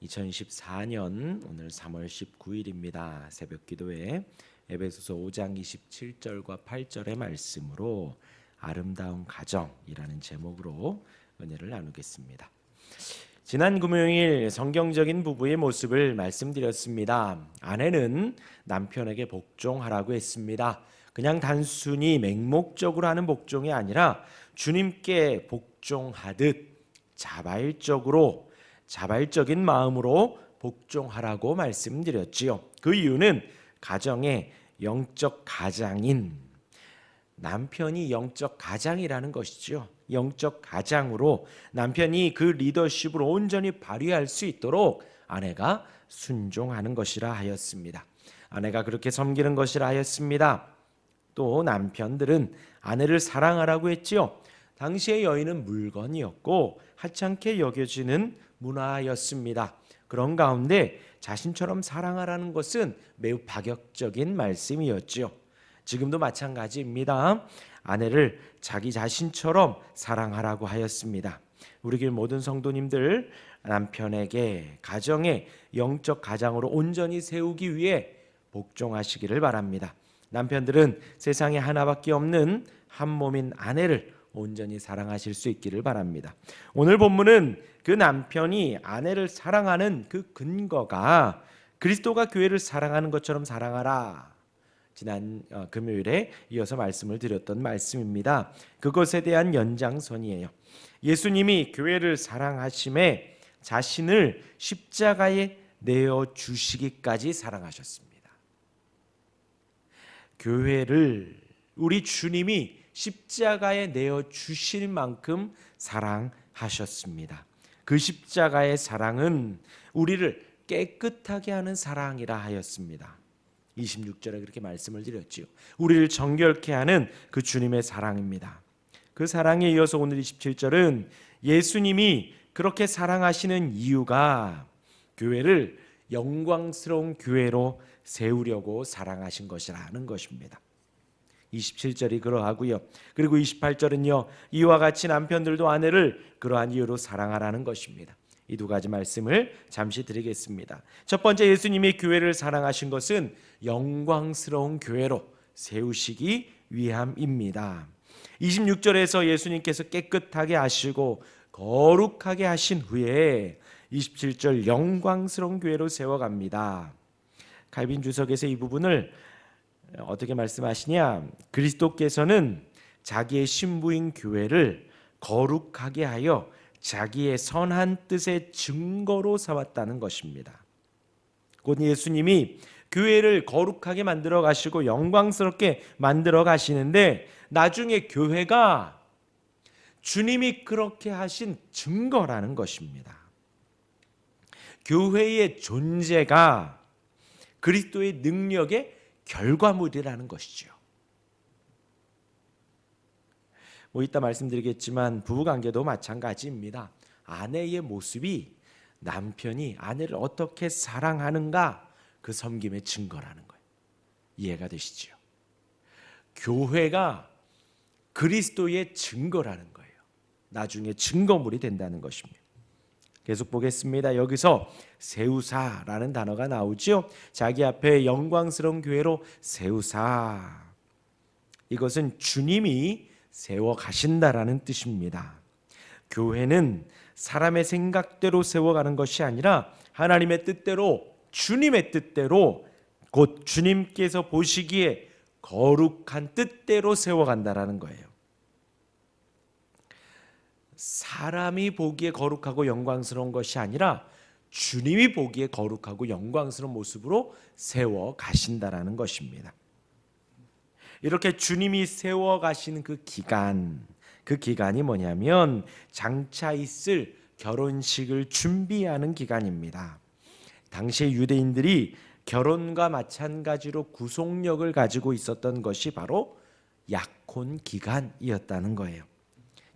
2024년 오늘 3월 19일입니다. 새벽 기도에 에베소서 5장 27절과 8절의 말씀으로 아름다운 가정이라는 제목으로 은혜를 나누겠습니다. 지난 금요일 성경적인 부부의 모습을 말씀드렸습니다. 아내는 남편에게 복종하라고 했습니다. 그냥 단순히 맹목적으로 하는 복종이 아니라 주님께 복종하듯 자발적인 마음으로 복종하라고 말씀드렸지요. 그 이유는 가정의 영적 가장인 남편이 영적 가장이라는 것이죠. 영적 가장으로 남편이 그 리더십을 온전히 발휘할 수 있도록 아내가 순종하는 것이라 하였습니다. 아내가 그렇게 섬기는 것이라 하였습니다. 또 남편들은 아내를 사랑하라고 했지요. 당시의 여인은 물건이었고 하찮게 여겨지는 문화였습니다. 그런 가운데 자신처럼 사랑하라는 것은 매우 파격적인 말씀이었지요. 지금도 마찬가지입니다. 아내를 자기 자신처럼 사랑하라고 하였습니다. 우리 교회 모든 성도님들 남편에게 가정의 영적 가장으로 온전히 세우기 위해 복종하시기를 바랍니다. 남편들은 세상에 하나밖에 없는 한 몸인 아내를 온전히 사랑하실 수 있기를 바랍니다. 오늘 본문은 그 남편이 아내를 사랑하는 그 근거가 그리스도가 교회를 사랑하는 것처럼 사랑하라. 지난 금요일에 이어서 말씀을 드렸던 말씀입니다. 그것에 대한 연장선이에요. 예수님이 교회를 사랑하심에 자신을 십자가에 내어주시기까지 사랑하셨습니다. 교회를 우리 주님이 십자가에 내어주실 만큼 사랑하셨습니다. 그 십자가의 사랑은 우리를 깨끗하게 하는 사랑이라 하였습니다. 26절에 그렇게 말씀을 드렸지요. 우리를 정결케 하는 그 주님의 사랑입니다. 그 사랑에 이어서 오늘 27절은 예수님이 그렇게 사랑하시는 이유가 교회를 영광스러운 교회로 세우려고 사랑하신 것이라는 것입니다. 27절이 그러하고요. 그리고 28절은요. 이와 같이 남편들도 아내를 그러한 이유로 사랑하라는 것입니다. 이 두 가지 말씀을 잠시 드리겠습니다. 첫 번째, 예수님이 교회를 사랑하신 것은 영광스러운 교회로 세우시기 위함입니다. 26절에서 예수님께서 깨끗하게 하시고 거룩하게 하신 후에 27절 영광스러운 교회로 세워갑니다. 칼빈 주석에서 이 부분을 어떻게 말씀하시냐? 그리스도께서는 자기의 신부인 교회를 거룩하게 하여 자기의 선한 뜻의 증거로 삼았다는 것입니다. 곧 예수님이 교회를 거룩하게 만들어 가시고 영광스럽게 만들어 가시는데 나중에 교회가 주님이 그렇게 하신 증거라는 것입니다. 교회의 존재가 그리스도의 능력의 결과물이라는 것이죠. 이따 말씀드리겠지만 부부관계도 마찬가지입니다. 아내의 모습이 남편이 아내를 어떻게 사랑하는가 그 섬김의 증거라는 거예요. 이해가 되시죠? 교회가 그리스도의 증거라는 거예요. 나중에 증거물이 된다는 것입니다. 계속 보겠습니다. 여기서 세우사라는 단어가 나오죠. 자기 앞에 영광스러운 교회로 세우사. 이것은 주님이 세워 가신다라는 뜻입니다. 교회는 사람의 생각대로 세워가는 것이 아니라 하나님의 뜻대로, 주님의 뜻대로, 곧 주님께서 보시기에 거룩한 뜻대로 세워간다라는 거예요. 사람이 보기에 거룩하고 영광스러운 것이 아니라 주님이 보기에 거룩하고 영광스러운 모습으로 세워 가신다라는 것입니다. 이렇게 주님이 세워 가시는 그 기간이 뭐냐면 장차 있을 결혼식을 준비하는 기간입니다. 당시 유대인들이 결혼과 마찬가지로 구속력을 가지고 있었던 것이 바로 약혼 기간이었다는 거예요.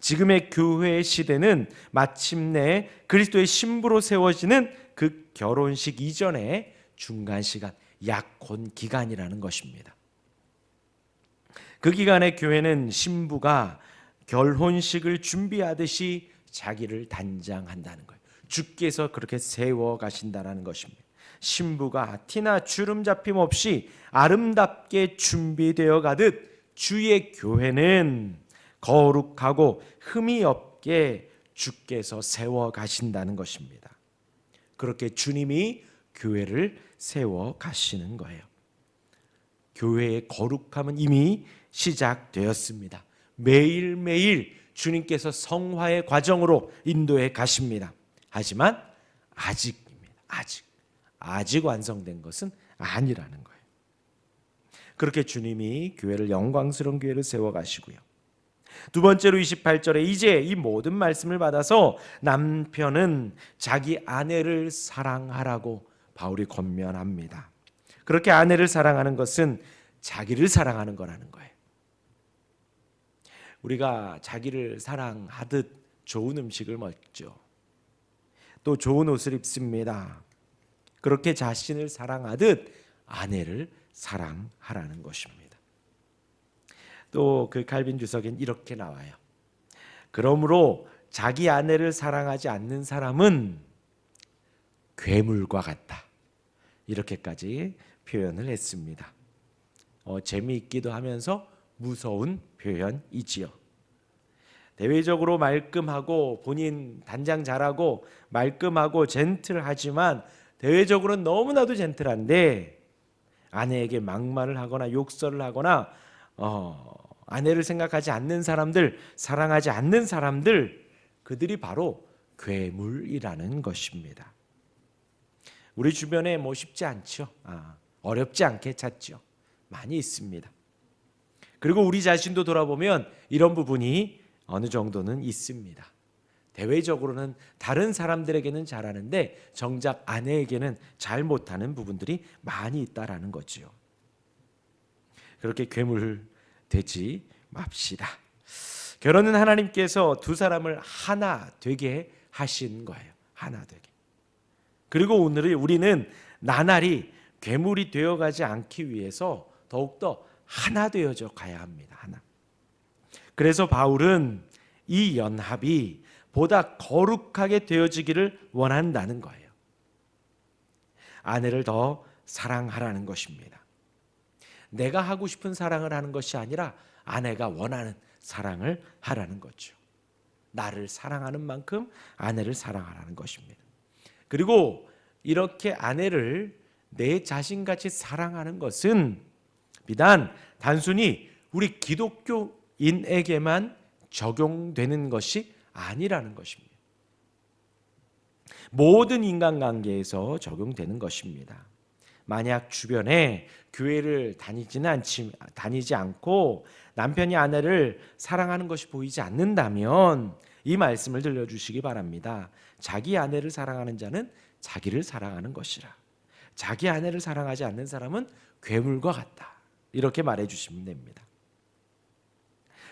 지금의 교회의 시대는 마침내 그리스도의 신부로 세워지는 그 결혼식 이전의 중간 시간, 약혼 기간이라는 것입니다. 그 기간에 교회는 신부가 결혼식을 준비하듯이 자기를 단장한다는 거예요. 주께서 그렇게 세워 가신다라는 것입니다. 신부가 티나 주름 잡힘 없이 아름답게 준비되어 가듯 주의 교회는 거룩하고 흠이 없게 주께서 세워 가신다는 것입니다. 그렇게 주님이 교회를 세워 가시는 거예요. 교회의 거룩함은 이미 시작되었습니다. 매일매일 주님께서 성화의 과정으로 인도해 가십니다. 하지만 아직입니다. 아직 완성된 것은 아니라는 거예요. 그렇게 주님이 교회를 영광스러운 교회를 세워 가시고요. 두 번째로 28절에 이제 이 모든 말씀을 받아서 남편은 자기 아내를 사랑하라고 바울이 권면합니다. 그렇게 아내를 사랑하는 것은 자기를 사랑하는 거라는 거예요. 우리가 자기를 사랑하듯 좋은 음식을 먹죠. 또 좋은 옷을 입습니다. 그렇게 자신을 사랑하듯 아내를 사랑하라는 것입니다. 또 그 칼빈 주석엔 이렇게 나와요. 그러므로 자기 아내를 사랑하지 않는 사람은 괴물과 같다. 이렇게까지 표현을 했습니다. 재미있기도 하면서 무서운 표현이지요. 대외적으로 말끔하고 본인 단장 잘하고 말끔하고 젠틀하지만 대외적으로는 너무나도 젠틀한데 아내에게 막말을 하거나 욕설을 하거나 아내를 생각하지 않는 사람들, 사랑하지 않는 사람들, 그들이 바로 괴물이라는 것입니다. 우리 주변에 쉽지 않죠. 어렵지 않게 찾죠. 많이 있습니다. 그리고 우리 자신도 돌아보면 이런 부분이 어느 정도는 있습니다. 대외적으로는 다른 사람들에게는 잘하는데 정작 아내에게는 잘 못하는 부분들이 많이 있다라는 거지요. 그렇게 괴물 되지 맙시다. 결혼은 하나님께서 두 사람을 하나 되게 하신 거예요. 하나 되게. 그리고 오늘 우리는 나날이 괴물이 되어가지 않기 위해서 더욱더 하나 되어져 가야 합니다. 하나. 그래서 바울은 이 연합이 보다 거룩하게 되어지기를 원한다는 거예요. 아내를 더 사랑하라는 것입니다. 내가 하고 싶은 사랑을 하는 것이 아니라 아내가 원하는 사랑을 하라는 거죠. 나를 사랑하는 만큼 아내를 사랑하라는 것입니다. 그리고 이렇게 아내를 내 자신같이 사랑하는 것은 비단 단순히 우리 기독교인에게만 적용되는 것이 아니라는 것입니다. 모든 인간관계에서 적용되는 것입니다. 만약 주변에 교회를 다니지 않고 남편이 아내를 사랑하는 것이 보이지 않는다면 이 말씀을 들려주시기 바랍니다. 자기 아내를 사랑하는 자는 자기를 사랑하는 것이라. 자기 아내를 사랑하지 않는 사람은 괴물과 같다. 이렇게 말해주시면 됩니다.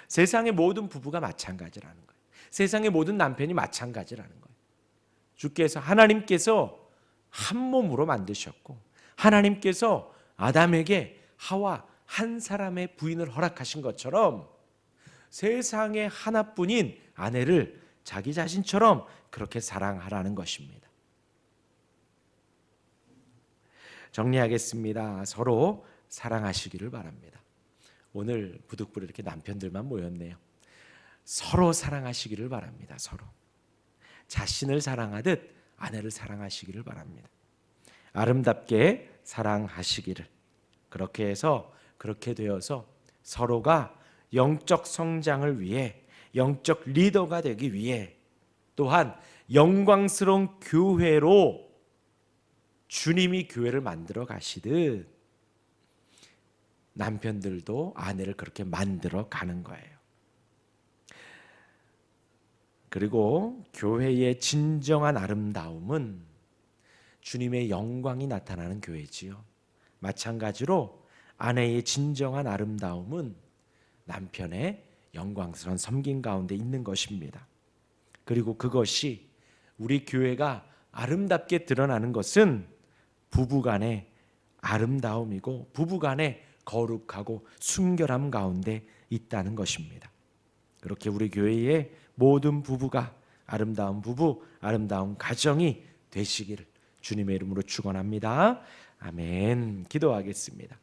세상의 모든 부부가 마찬가지라는 거예요. 세상의 모든 남편이 마찬가지라는 거예요. 하나님께서 한 몸으로 만드셨고 하나님께서 아담에게 하와 한 사람의 부인을 허락하신 것처럼 세상에 하나뿐인 아내를 자기 자신처럼 그렇게 사랑하라는 것입니다. 정리하겠습니다. 서로 사랑하시기를 바랍니다. 오늘 부득불 이렇게 남편들만 모였네요. 서로 사랑하시기를 바랍니다. 서로 자신을 사랑하듯 아내를 사랑하시기를 바랍니다. 아름답게 사랑하시기를. 그렇게 해서 그렇게 되어서 서로가 영적 성장을 위해 영적 리더가 되기 위해 또한 영광스러운 교회로 주님이 교회를 만들어 가시듯 남편들도 아내를 그렇게 만들어 가는 거예요. 그리고 교회의 진정한 아름다움은 주님의 영광이 나타나는 교회지요. 마찬가지로 아내의 진정한 아름다움은 남편의 영광스러운 섬김 가운데 있는 것입니다. 그리고 그것이 우리 교회가 아름답게 드러나는 것은 부부간의 아름다움이고 부부간의 거룩하고 순결함 가운데 있다는 것입니다. 그렇게 우리 교회의 모든 부부가 아름다운 부부, 아름다운 가정이 되시기를 주님의 이름으로 축원합니다. 아멘. 기도하겠습니다.